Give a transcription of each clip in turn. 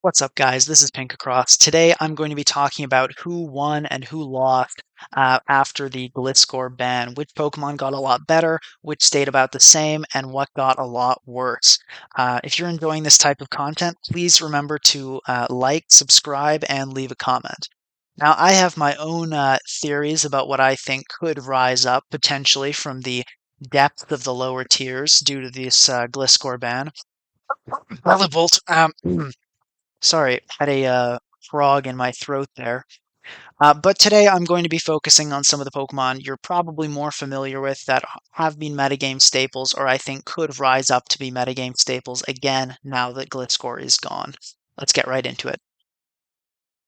What's up, guys? This is Pink Across. Today, I'm going to be talking about who won and who lost after the Gliscor ban, which Pokemon got a lot better, which stayed about the same, and what got a lot worse. If you're enjoying this type of content, please remember to like, subscribe, and leave a comment. Now, I have my own theories about what I think could rise up potentially from the depth of the lower tiers due to this Gliscor ban. Bellibolt, sorry, had a frog in my throat there. But today I'm going to be focusing on some of the Pokemon you're probably more familiar with that have been metagame staples, or I think could rise up to be metagame staples again now that Gliscor is gone. Let's get right into it.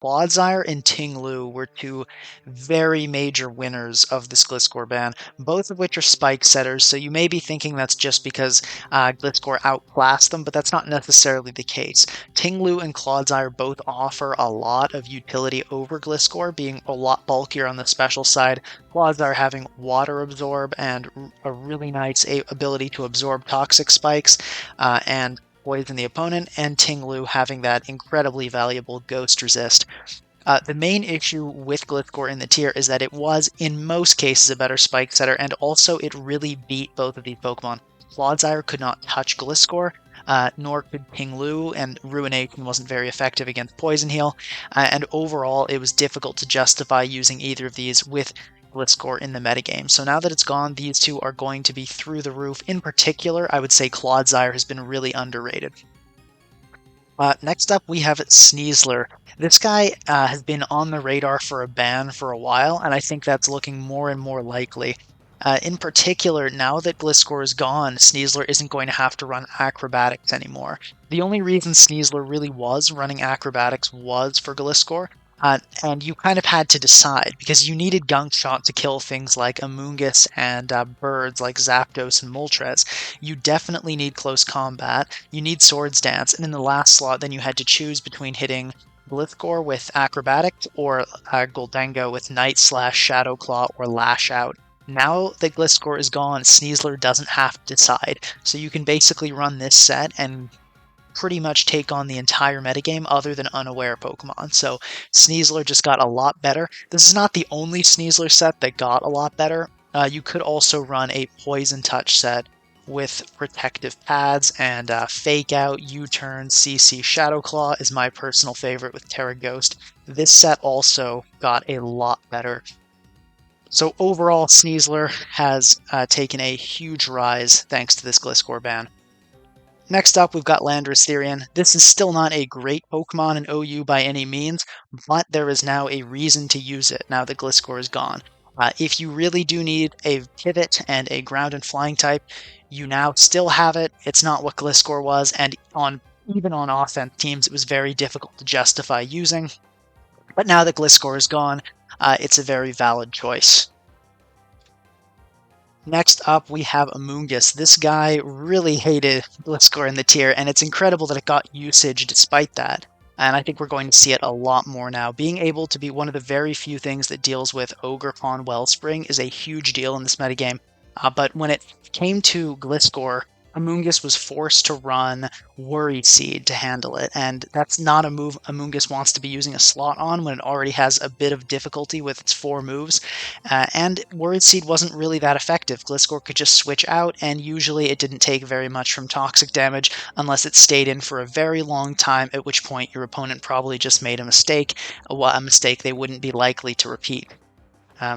Clodsire and Ting-Lu were two very major winners of this Gliscor ban, both of which are spike setters, so you may be thinking that's just because Gliscor outclassed them, but that's not necessarily the case. Ting-Lu and Clodsire both offer a lot of utility over Gliscor, being a lot bulkier on the special side, Clodsire having Water Absorb and a really nice ability to absorb toxic spikes, and poison the opponent, and Ting-Lu having that incredibly valuable Ghost Resist. The main issue with Gliscor in the tier is that it was, in most cases, a better spike setter, and also it really beat both of these Pokemon. Clodsire could not touch Gliscor, nor could Ting-Lu, and Ruination wasn't very effective against Poison Heal, and overall it was difficult to justify using either of these with Gliscor in the metagame. So now that it's gone, these two are going to be through the roof. In particular, I would say Clodsire has been really underrated. Next up, we have Sneasler. This guy has been on the radar for a ban for a while, and I think that's looking more and more likely. In particular, now that Gliscor is gone, Sneasler isn't going to have to run Acrobatics anymore. The only reason Sneasler really was running Acrobatics was for Gliscor, and you kind of had to decide, because you needed Gunk Shot to kill things like Amoonguss and birds like Zapdos and Moltres. You definitely need Close Combat, you need Swords Dance, and in the last slot then you had to choose between hitting Gliscor with Acrobatics or Gholdengo with Night Slash, Shadow Claw, or Lash Out. Now that Gliscor is gone, Sneasler doesn't have to decide, so you can basically run this set and pretty much take on the entire metagame other than unaware Pokemon. So Sneasler just got a lot better. This is not the only Sneasler set that got a lot better. You could also run a Poison Touch set with protective pads and Fake Out, U-Turn, CC Shadow Claw is my personal favorite with Tera Ghost. This set also got a lot better. So overall, Sneasler has taken a huge rise thanks to this Gliscor ban. Next up, we've got Landorus-Therian. This is still not a great Pokemon in OU by any means, but there is now a reason to use it now that Gliscor is gone. If you really do need a pivot and a ground and flying type, you now still have it. It's not what Gliscor was, and even on offense teams, it was very difficult to justify using. But now that Gliscor is gone, it's a very valid choice. Next up, we have Amoonguss. This guy really hated Gliscor in the tier, and it's incredible that it got usage despite that. And I think we're going to see it a lot more now. Being able to be one of the very few things that deals with Ogerpon Wellspring is a huge deal in this metagame. But when it came to Gliscor, Amoonguss was forced to run Worry Seed to handle it, and that's not a move Amoonguss wants to be using a slot on when it already has a bit of difficulty with its 4 moves, and Worry Seed wasn't really that effective. Gliscor could just switch out, and usually it didn't take very much from toxic damage unless it stayed in for a very long time, at which point your opponent probably just made a mistake they wouldn't be likely to repeat.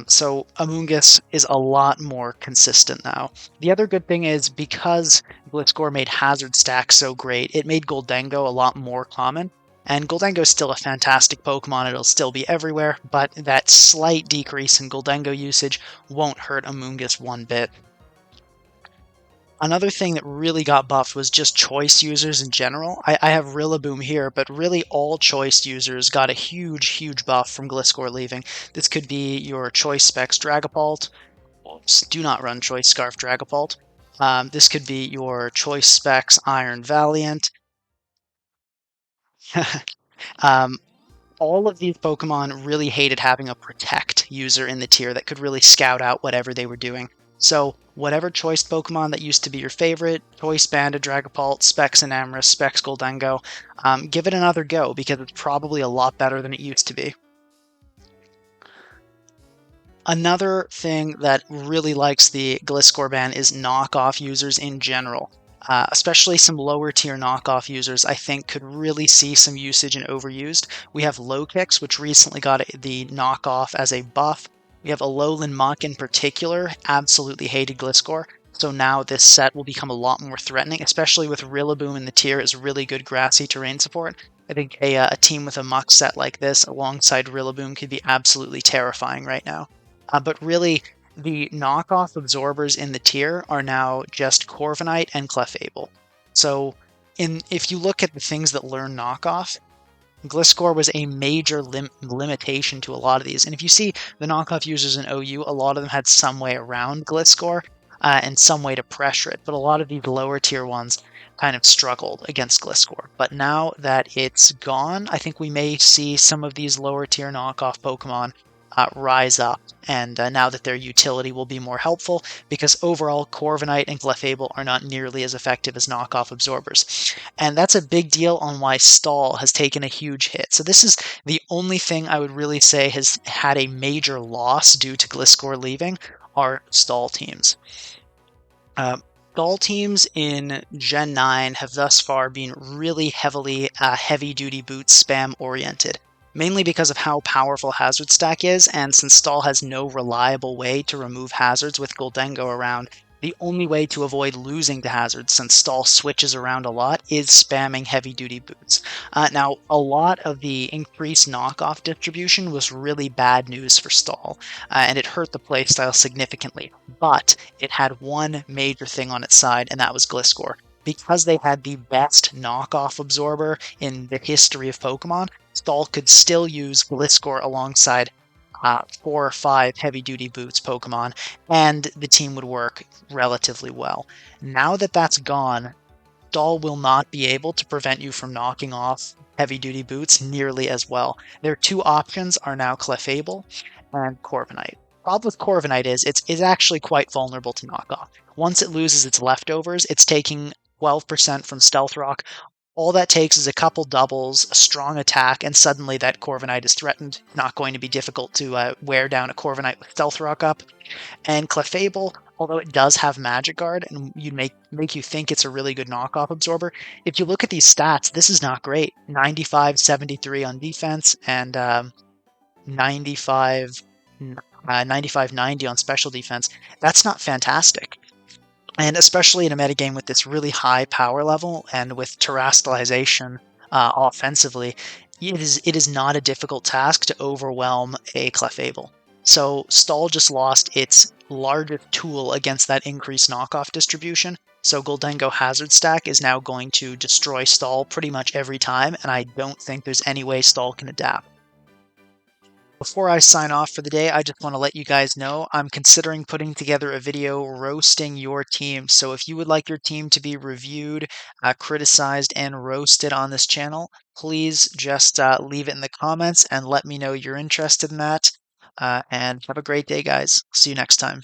So Amoonguss is a lot more consistent now. The other good thing is, because Gliscor made Hazard Stack so great, it made Gholdengo a lot more common. And Gholdengo is still a fantastic Pokemon, it'll still be everywhere, but that slight decrease in Gholdengo usage won't hurt Amoonguss one bit. Another thing that really got buffed was just choice users in general. I have Rillaboom here, but really all choice users got a huge buff from Gliscor leaving. This could be your choice specs Dragapult. Oops, do not run choice Scarf Dragapult. This could be your choice specs Iron Valiant. All of these Pokemon really hated having a protect user in the tier that could really scout out whatever they were doing. So whatever choice Pokemon that used to be your favorite, Choice Banded, Dragapult, Specs Enamorus, Specs Goldengo, give it another go because it's probably a lot better than it used to be. Another thing that really likes the Gliscor ban is knockoff users in general. Especially some lower tier knockoff users, I think, could really see some usage and overused. We have Low Kicks, which recently got the knockoff as a buff. We have Alolan Muck in particular, absolutely hated Gliscor. So now this set will become a lot more threatening, especially with Rillaboom in the tier as really good grassy terrain support. I think a team with a Muck set like this alongside Rillaboom could be absolutely terrifying right now. But really, the knockoff absorbers in the tier are now just Corviknight and Clefable. So, if you look at the things that learn knockoff, Gliscor was a major limitation to a lot of these. And if you see the knockoff users in OU, a lot of them had some way around Gliscor and some way to pressure it. But a lot of these lower tier ones kind of struggled against Gliscor. But now that it's gone, I think we may see some of these lower tier knockoff Pokemon rise up, and now that their utility will be more helpful, because overall Corviknight and Clefable are not nearly as effective as knockoff absorbers. And that's a big deal on why Stall has taken a huge hit. So this is the only thing I would really say has had a major loss due to Gliscor leaving are Stall teams. Stall teams in Gen 9 have thus far been really heavily heavy-duty boot spam oriented, mainly because of how powerful Hazard Stack is, and since Stall has no reliable way to remove hazards with Goldengo around, the only way to avoid losing to hazards, since Stall switches around a lot, is spamming heavy-duty boots. Now, a lot of the increased knockoff distribution was really bad news for Stall, and it hurt the playstyle significantly, but it had one major thing on its side, and that was Gliscor. Because they had the best knockoff absorber in the history of Pokemon, Stall could still use Gliscor alongside 4 or 5 heavy-duty boots Pokemon, and the team would work relatively well. Now that that's gone, Stall will not be able to prevent you from knocking off heavy-duty boots nearly as well. Their two options are now Clefable and Corviknight. Problem with Corviknight is it's actually quite vulnerable to knockoff. Once it loses its leftovers, it's taking 12% from Stealth Rock. All that takes is a couple doubles, a strong attack, and suddenly that Corviknight is threatened. Not going to be difficult to wear down a Corviknight with Stealth Rock up. And Clefable, although it does have Magic Guard, and you'd make you think it's a really good knockoff absorber, if you look at these stats, this is not great. 95-73 on defense, and 95-90 on special defense. That's not fantastic. And especially in a metagame with this really high power level and with terastallization offensively, it is not a difficult task to overwhelm a Clefable. So Stall just lost its largest tool against that increased knockoff distribution. So Goldengo Hazard Stack is now going to destroy Stall pretty much every time, and I don't think there's any way Stall can adapt. Before I sign off for the day, I just want to let you guys know I'm considering putting together a video roasting your team. So if you would like your team to be reviewed, criticized, and roasted on this channel, please just leave it in the comments and let me know you're interested in that. And have a great day, guys. See you next time.